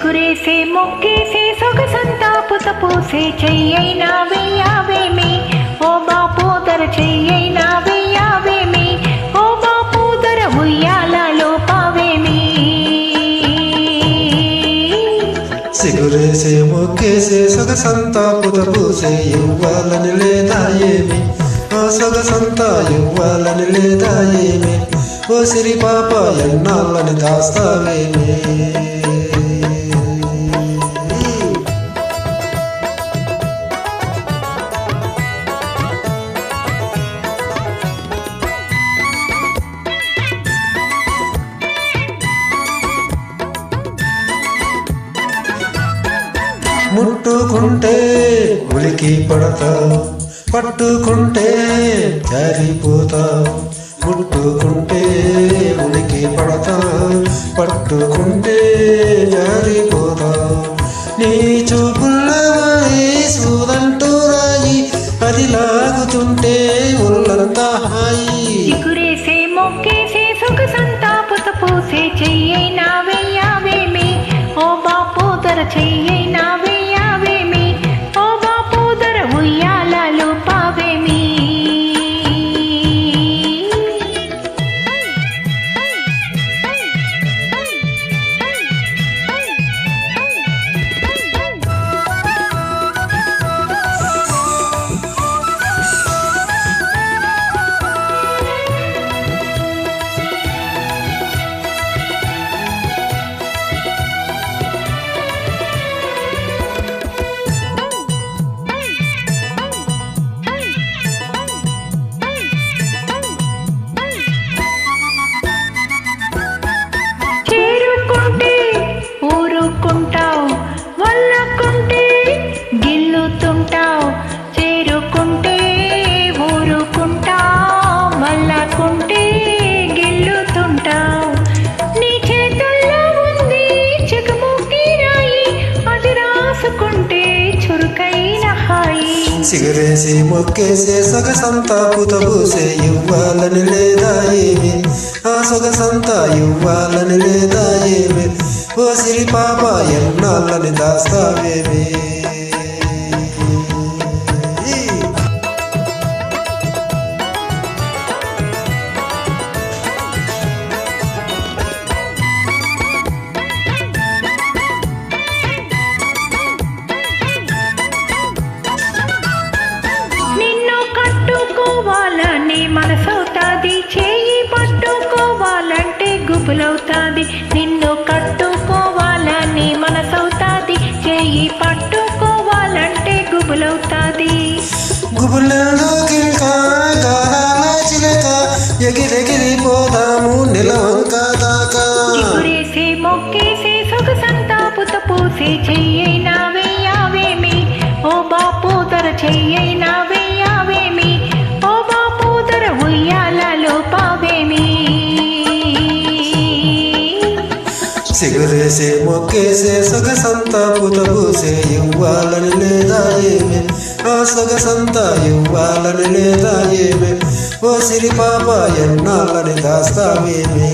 చిగురేసే మొక్కేసే సొగసంతా పుత పూసే చెయ్యైనా వెయ్యావేమి ఓ బాపోదర చెయ్యైనా వెయ్యావేమి ఓ బాపోదర ఉయ్యాలలో పావేమి చిగురేసే మొక్కేసే సొగసంతా పుత పూసే ఇవ్వాలని లేదా ఏమి ఆ సొగసంతా ఇవ్వాలని లేదా ఏమి ఓ సిరి పాప ఎన్నాళ్ళని దాస్తావేమి ముట్టుకుంటే ఉలికి పడతావు పట్టుకుంటే జారిపోతావు ముట్టుకుంటే ఉలికి పడతావు పట్టుకుంటే జారిపోతావు నీ చూపుల్లో సూదంటూ రాయి అది లాగుతుంటే ఒళ్ళంతా హాయి చిగురేసే మొక్కేసే సొగసంతా పుత పూసే చెయ్యైనా వెయ్యావేమి ఓ బాపోదర చెయ్యైనా వెయ్యావేమి ఓ బాపోదర ఉయ్యాలలో పావేమి ఊరుకుంటావు వల్లకుంటే గిల్లుతుంటావు చేరుకుంటే ఊరుకుంటావు వల్లకుంటే గిల్లుతుంటావు నీ చేతుల్లో ఉంది చెగముకి రాయి అది రాసుకుంటే చురుకైన హాయి సిగరేసి మొక్కేసే సొగసంతా పుతబూసే ఇవ్వాలని లేదా ఏమి ఆ సొగసంతా ఇవ్వాలని లేదా ఏమి ఓ సిరి పాప ఎన్నాళ్ళని దాస్తావేమి కట్టుకోవాలని మనసవుతాది చేయి పట్టుకోవాలంటే గుబులవుతాది నిన్ను కట్టుకోవాలని మనసవుతాది చేయి పట్టుకోవాలంటే గుబులవుతాది గుబులెందుకింకా గారాల చిలక ఎగిరెగిరిపోదాము నిలవంక దాకా చిగురేసే మొక్కేసే సొగసంతా పుత పూసే చెయ్యైనా వెయ్యావేమి ఓ బాపోదర చెయ్యైనా వెయ్యావేమి ఓ బాపోదర ఉయ్యాలలో పావేమి సిగరేసే మొక్కేసే సొగసంతా పుతబూసే ఇవ్వాలని లేదా ఏమి ఆ సొగసంతా ఇవ్వాలని లేదా ఏమి ఓ సిరి పాప ఎన్నాళ్ళని దాస్తావేమి